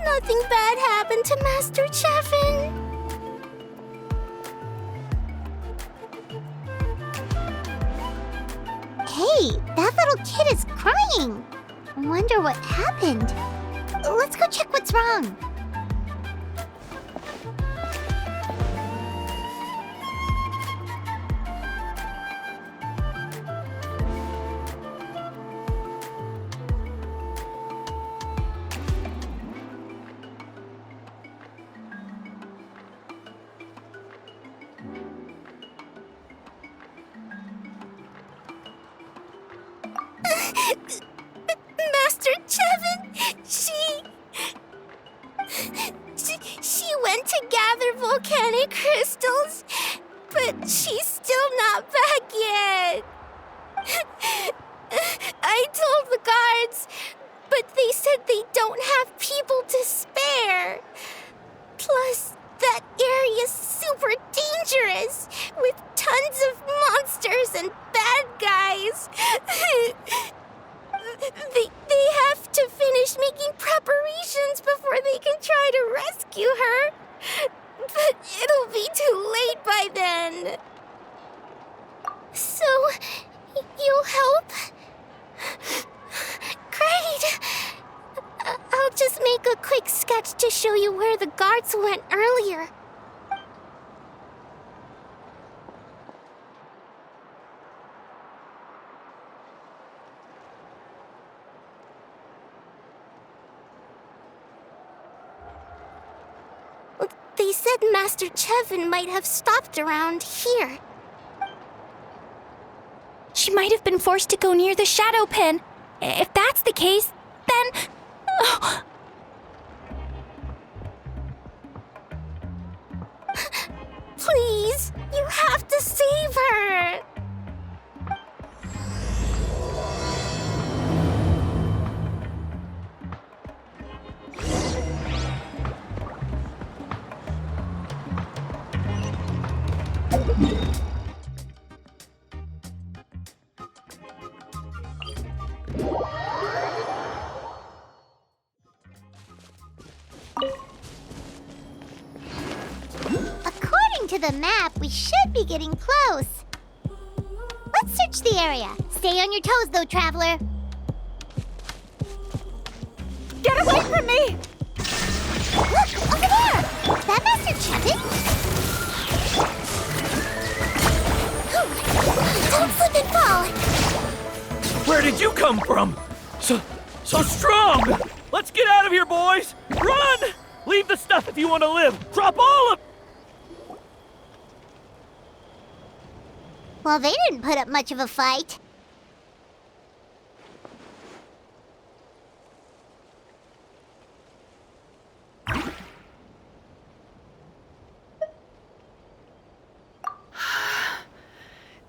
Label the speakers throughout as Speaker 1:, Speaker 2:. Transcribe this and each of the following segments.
Speaker 1: Nothing bad happened to Master Chevin. Hey, that little kid is crying. Wonder what happened. Let's go check what's wrong. Master Chevin, she went to gather volcanic crystals, but she's still not back yet. I told the guards, but they said they don't have people to spare. Plus, that area's super dangerous, with tons of monsters and bad guys. They have to finish making preparations before they can try to rescue her. But it'll be too late by then. So, you'll help? Great! I'll just make a quick sketch to show you where the guards went earlier. They said Master Chevin might have stopped around here.
Speaker 2: She might have been forced to go near the shadow pen. If that's the case, then... Oh.
Speaker 1: Please, you have to save her! According to the map, we should be getting close. Let's search the area. Stay on your toes, though, traveler.
Speaker 2: Get away from me!
Speaker 1: Look, over there! Is that Master Chevin? Don't slip and fall!
Speaker 3: Where did you come from? So strong! Let's get out of here, boys! Run! Leave the stuff if you want to live! Drop all of...
Speaker 1: Well, they didn't put up much of a fight.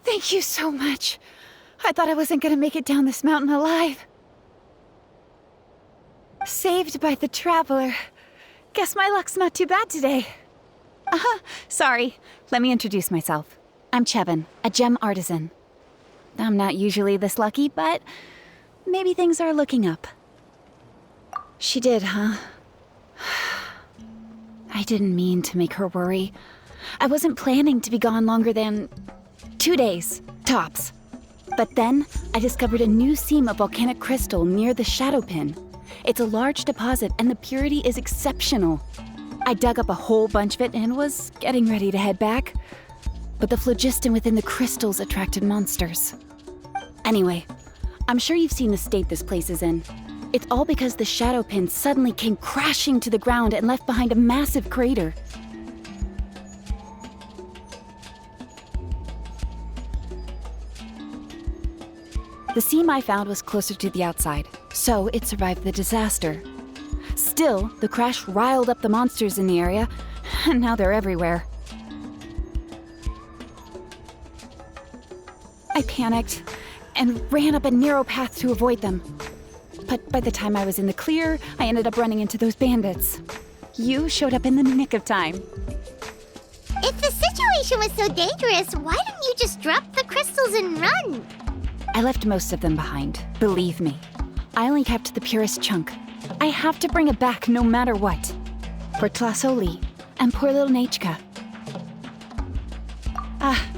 Speaker 2: Thank you so much. I thought I wasn't gonna make it down this mountain alive. Saved by the traveler. Guess my luck's not too bad today. Sorry. Let me introduce myself. I'm Chevin, a gem artisan.
Speaker 4: I'm not usually this lucky, but maybe things are looking up. She did, huh? I didn't mean to make her worry. I wasn't planning to be gone longer than 2 days, tops. But then, I discovered a new seam of volcanic crystal near the Shadow Pin. It's a large deposit, and the purity is exceptional. I dug up a whole bunch of it and was getting ready to head back. But the phlogiston within the crystals attracted monsters. Anyway, I'm sure you've seen the state this place is in. It's all because the Shadow Pin suddenly came crashing to the ground and left behind a massive crater. The seam I found was closer to the outside, so it survived the disaster. Still, the crash riled up the monsters in the area, and now they're everywhere. I panicked and ran up a narrow path to avoid them. But by the time I was in the clear, I ended up running into those bandits. You showed up in the nick of time.
Speaker 1: If the situation was so dangerous, why didn't you just drop the crystals and run?
Speaker 4: I left most of them behind, believe me. I only kept the purest chunk. I have to bring it back no matter what. For Tlasoli and poor little Nechka. Ah,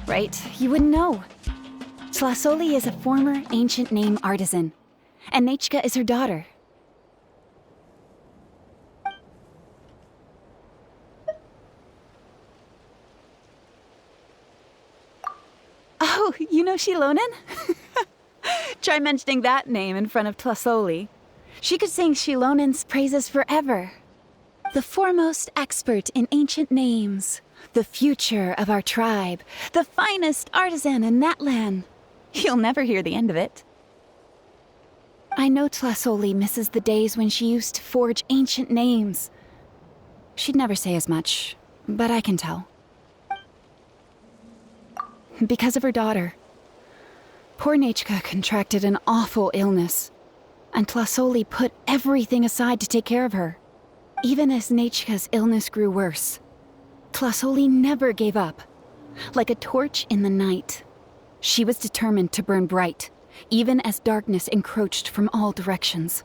Speaker 4: right, you wouldn't know. Tlasoli is a former ancient name artisan, and Nechka is her daughter. Oh, you know Shilonen? Try mentioning that name in front of Tlasoli. She could sing Shilonen's praises forever. The foremost expert in ancient names, the future of our tribe, the finest artisan in Natlan. You'll never hear the end of it. I know Tlasoli misses the days when she used to forge ancient names. She'd never say as much, but I can tell. Because of her daughter. Poor Nechka contracted an awful illness, and Tlasoli put everything aside to take care of her. Even as Nechka's illness grew worse, Tlasoli never gave up. Like a torch in the night, she was determined to burn bright, even as darkness encroached from all directions.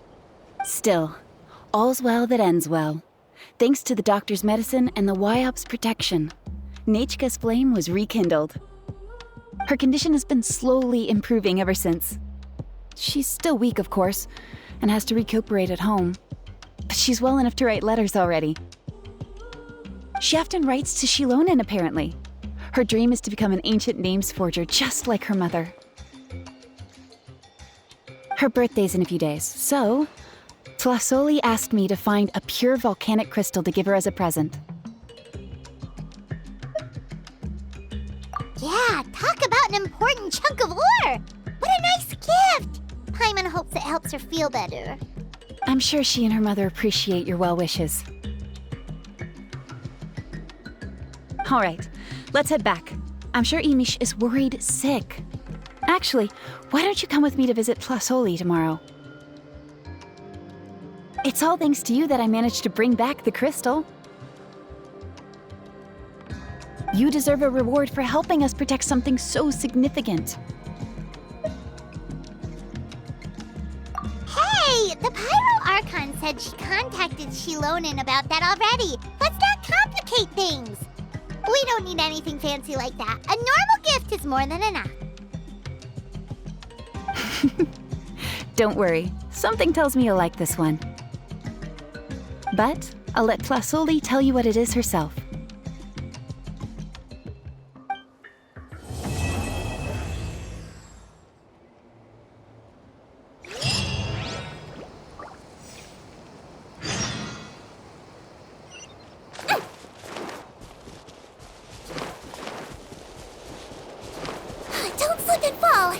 Speaker 4: Still, all's well that ends well. Thanks to the doctor's medicine and the Wyop's protection, Nechka's flame was rekindled. Her condition has been slowly improving ever since. She's still weak, of course, and has to recuperate at home. But she's well enough to write letters already. She often writes to Shilonen, apparently. Her dream is to become an ancient names forger just like her mother. Her birthday's in a few days, so Tlasoli asked me to find a pure volcanic crystal to give her as a present.
Speaker 1: Yeah, talk about an important chunk of ore! What a nice gift! Paimon hopes it helps her feel better.
Speaker 4: I'm sure she and her mother appreciate your well wishes. All right, let's head back. I'm sure Imish is worried sick. Actually, why don't you come with me to visit Tlasoli tomorrow? It's all thanks to you that I managed to bring back the crystal. You deserve a reward for helping us protect something so significant.
Speaker 1: Hey, the Pyro Archon said she contacted Shilonen about that already. Let's not complicate things. We don't need anything fancy like that. A normal gift is more than enough.
Speaker 4: Don't worry, something tells me you'll like this one. But I'll let Tlasoli tell you what it is herself.
Speaker 1: Don't slip and fall!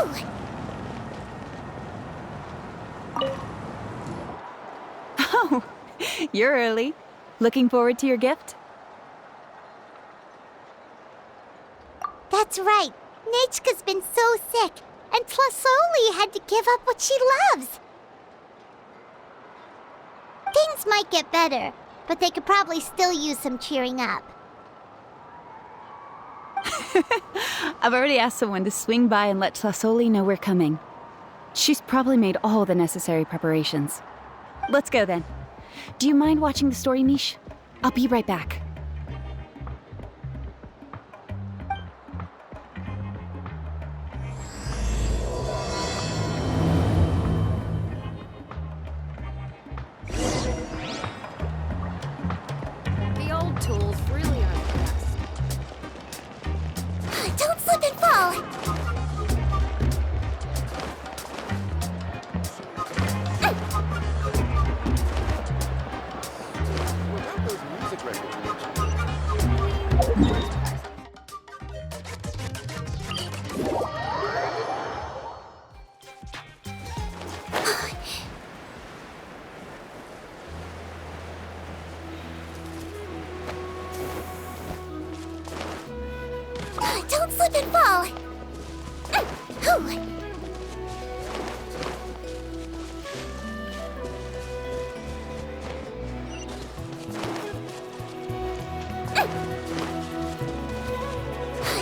Speaker 1: Whew!
Speaker 4: Oh, you're early. Looking forward to your gift?
Speaker 1: That's right. Nechka's been so sick, and Tlasoli had to give up what she loves. Things might get better, but they could probably still use some cheering up.
Speaker 4: I've already asked someone to swing by and let Tlasoli know we're coming. She's probably made all the necessary preparations. Let's go then. Do you mind watching the story, Mish? I'll be right back.
Speaker 5: The old tools really are the best.
Speaker 1: Don't slip and fall!
Speaker 6: Without those music regulations.
Speaker 1: Don't slip and fall! Whew.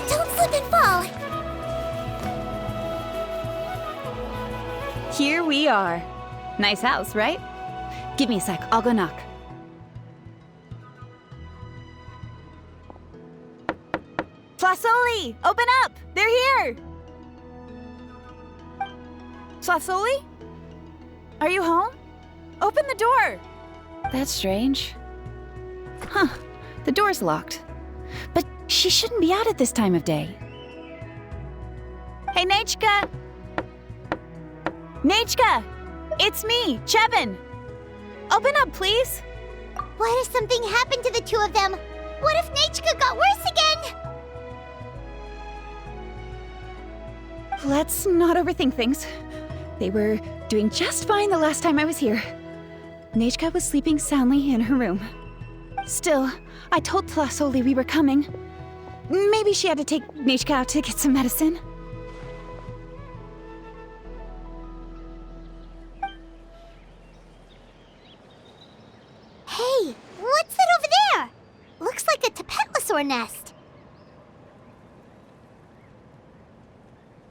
Speaker 1: Don't slip and fall!
Speaker 4: Here we are. Nice house, right? Give me a sec, I'll go knock. Tlasoli! Open up! They're here! Tlasoli? Are you home? Open the door! That's strange. Huh, the door's locked. But she shouldn't be out at this time of day. Hey, Nechka! Nechka! It's me, Chevin! Open up, please!
Speaker 1: What if something happened to the two of them? What if Nechka got worse again?
Speaker 4: Let's not overthink things. They were doing just fine the last time I was here. Nechka was sleeping soundly in her room. Still, I told Tlasoli we were coming. Maybe she had to take Nechka out to get some medicine.
Speaker 1: Hey, what's that over there? Looks like a Tapetlosaur nest.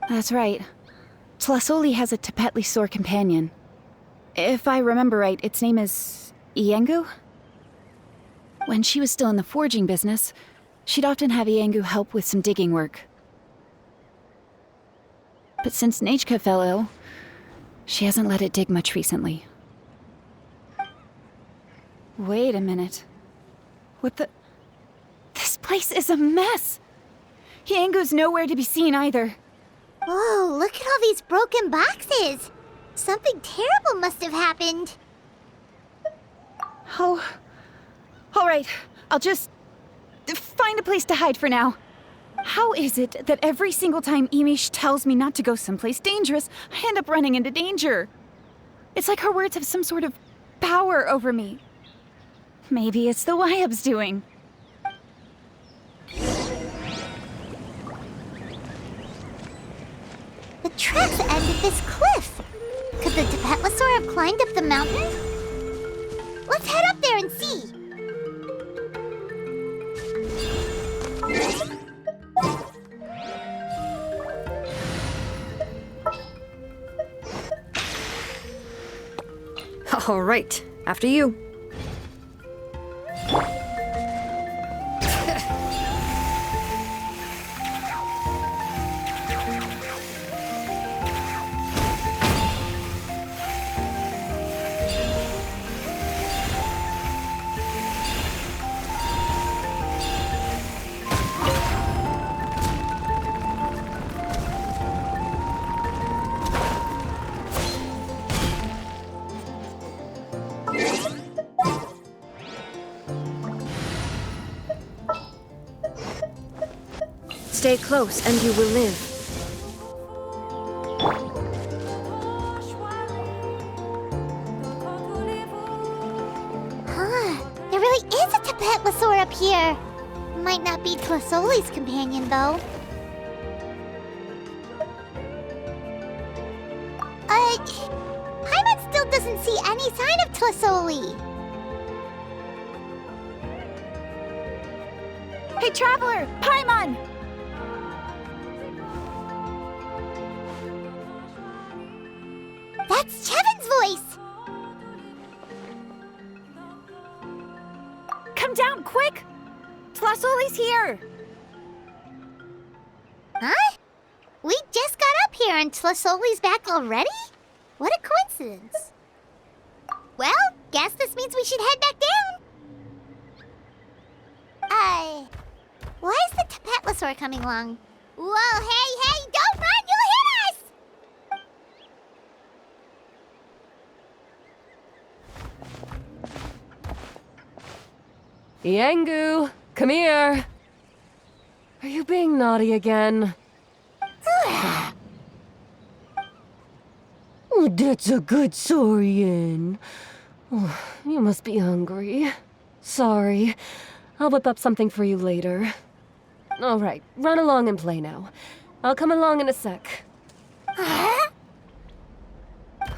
Speaker 4: That's right. Tlasoli has a Tapetlosaur companion. If I remember right, its name is Iengu? When she was still in the forging business, she'd often have Iengu help with some digging work. But since Nechka fell ill, she hasn't let it dig much recently. Wait a minute. What the... This place is a mess! Iengu's nowhere to be seen either.
Speaker 1: Whoa, look at all these broken boxes. Something terrible must have happened.
Speaker 4: Oh... Alright, I'll just... find a place to hide for now. How is it that every single time Imish tells me not to go someplace dangerous, I end up running into danger? It's like her words have some sort of power over me. Maybe it's the Wyab's doing.
Speaker 1: The tracks end at this cliff. Could the Tapetlosaur have climbed up the mountain? Let's head up there and see.
Speaker 5: All right, after you. Stay close and you will live.
Speaker 1: Tapetlosaur up here. Might not be Tlasoli's companion, though. Paimon still doesn't see any sign of Tlasoli.
Speaker 4: Hey, Traveler! Paimon!
Speaker 1: That's Chevin's voice!
Speaker 4: Come down, quick! Tlasoli's here!
Speaker 1: Huh? We just got up here and Tlasoli's back already? What a coincidence. Well, guess this means we should head back down. Why is the Tapetlosaur coming along? Whoa, hey, don't run, you'll hit us!
Speaker 7: Yangu, come here. Are you being naughty again? Oh, that's a good saurian. Oh, you must be hungry. Sorry. I'll whip up something for you later. All right, run along and play now. I'll come along in a sec.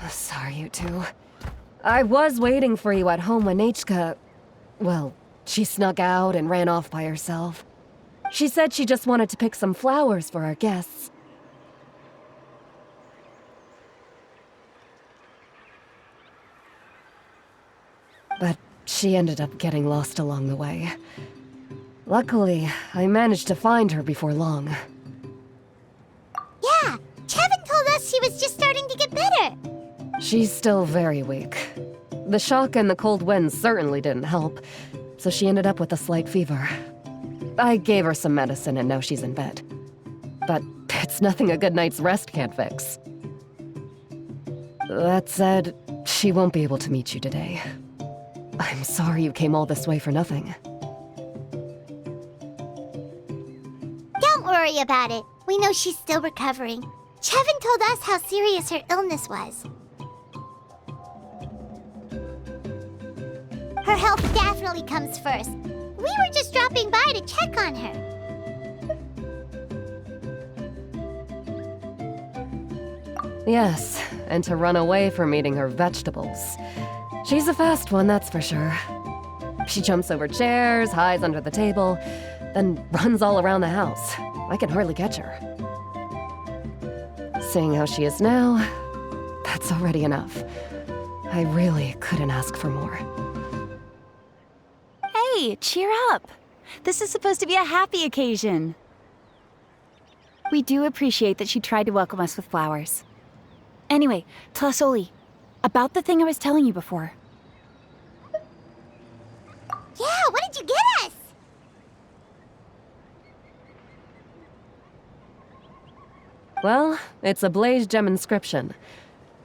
Speaker 7: Sorry, you two. I was waiting for you at home when Nechka... Well, she snuck out and ran off by herself. She said she just wanted to pick some flowers for our guests. But she ended up getting lost along the way. Luckily, I managed to find her before long.
Speaker 1: Yeah, Chevin told us she was just starting to get better.
Speaker 7: She's still very weak. The shock and the cold winds certainly didn't help, so she ended up with a slight fever. I gave her some medicine and now she's in bed. But it's nothing a good night's rest can't fix. That said, she won't be able to meet you today. I'm sorry you came all this way for nothing.
Speaker 1: Don't worry about it. We know she's still recovering. Chevin told us how serious her illness was. Her health definitely comes first. We were just dropping by to check on her.
Speaker 7: Yes, and to run away from eating her vegetables. She's a fast one, that's for sure. She jumps over chairs, hides under the table, then runs all around the house. I can hardly catch her. Seeing how she is now, that's already enough. I really couldn't ask for more.
Speaker 4: Hey, cheer up! This is supposed to be a happy occasion. We do appreciate that she tried to welcome us with flowers. Anyway, Tlasoli, about the thing I was telling you before.
Speaker 1: Yeah, what did you get us?
Speaker 7: Well, it's a blaze gem inscription.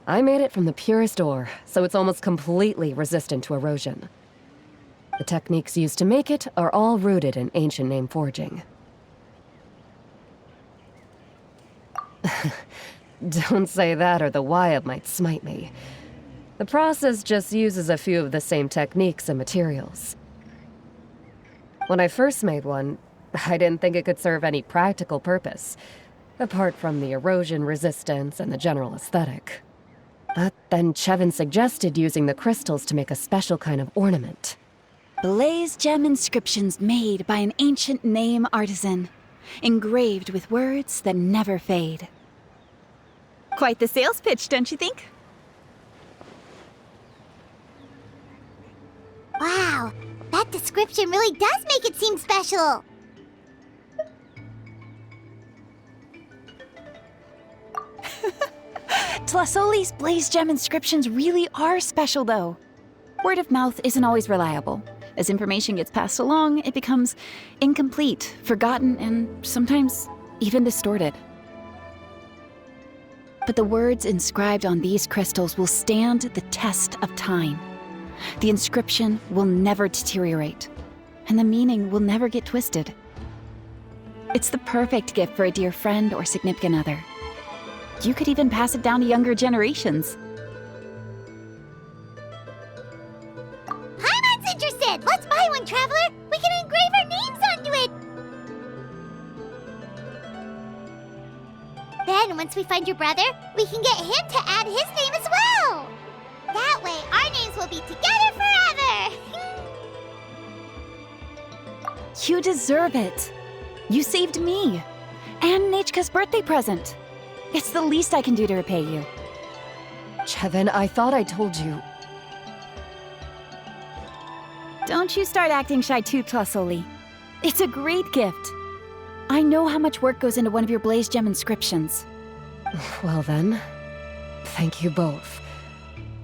Speaker 7: I made it from the purest ore, so it's almost completely resistant to erosion. The techniques used to make it are all rooted in ancient name forging. Don't say that or the Wyab might smite me. The process just uses a few of the same techniques and materials. When I first made one, I didn't think it could serve any practical purpose, apart from the erosion resistance and the general aesthetic. But then Chevin suggested using the crystals to make a special kind of ornament.
Speaker 4: Blaze gem inscriptions made by an ancient name artisan, engraved with words that never fade. Quite the sales pitch, don't you think?
Speaker 1: Wow, that description really does make it seem special.
Speaker 4: Tlasoli's blaze gem inscriptions really are special, though. Word of mouth isn't always reliable. As information gets passed along, it becomes incomplete, forgotten, and sometimes even distorted. But the words inscribed on these crystals will stand the test of time. The inscription will never deteriorate, and the meaning will never get twisted. It's the perfect gift for a dear friend or significant other. You could even pass it down to younger generations.
Speaker 1: Paimon's interested! Let's buy one, Traveler! find your brother, we can get him to add his name as well. That way, our names will be together forever.
Speaker 4: You deserve it. You saved me. And Nechka's birthday present. It's the least I can do to repay you.
Speaker 7: Chevin, I thought I told you.
Speaker 4: Don't you start acting shy too, Tlasoli. It's a great gift. I know how much work goes into one of your Blaze Gem inscriptions.
Speaker 7: Well then, thank you both.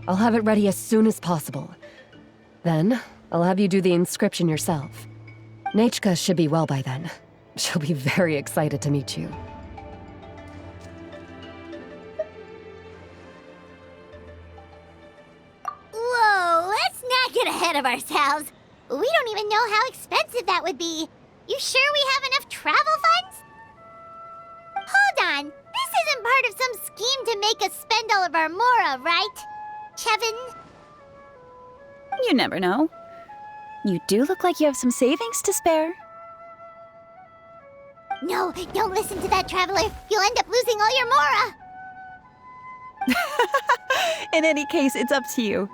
Speaker 7: I'll have it ready as soon as possible. Then, I'll have you do the inscription yourself. Nechka should be well by then. She'll be very excited to meet you.
Speaker 1: Whoa, let's not get ahead of ourselves. We don't even know how expensive that would be. You sure we have enough travel funds? Hold on, this isn't part of some scheme to make us spend all of our mora, right? Chevin?
Speaker 4: You never know. You do look like you have some savings to spare.
Speaker 1: No, don't listen to that traveler. You'll end up losing all your mora.
Speaker 4: In any case, it's up to you.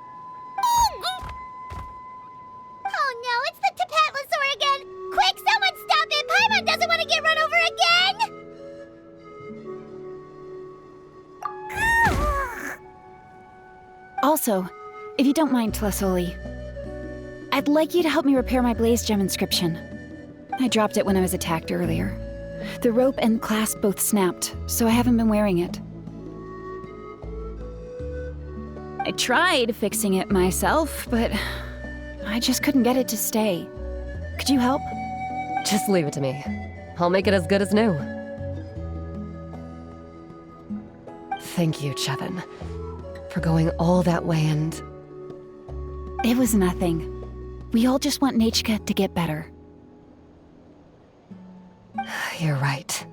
Speaker 1: Oh no, it's the Tapatlosaur again! Quick, someone stop it! Paimon doesn't want to get run over again!
Speaker 4: Also, if you don't mind, Tlasoli, I'd like you to help me repair my Blaze Gem inscription. I dropped it when I was attacked earlier. The rope and clasp both snapped, so I haven't been wearing it. I tried fixing it myself, but I just couldn't get it to stay. Could you help?
Speaker 7: Just leave it to me. I'll make it as good as new. Thank you, Chevin, for going all that way and...
Speaker 4: It was nothing. We all just want Nechka to get better.
Speaker 7: You're right.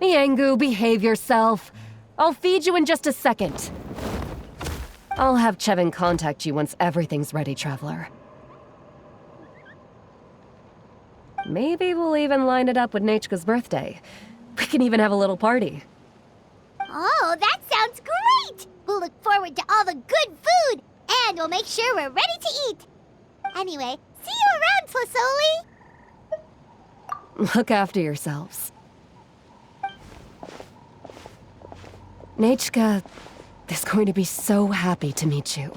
Speaker 7: Miangu, behave yourself. I'll feed you in just a second. I'll have Chevin contact you once everything's ready, Traveler. Maybe we'll even line it up with Nechka's birthday. We can even have a little party.
Speaker 1: Oh, that sounds great! We'll look forward to all the good food, and we'll make sure we're ready to eat. Anyway, see you around, Tlasoli!
Speaker 7: Look after yourselves. Nechka is going to be so happy to meet you.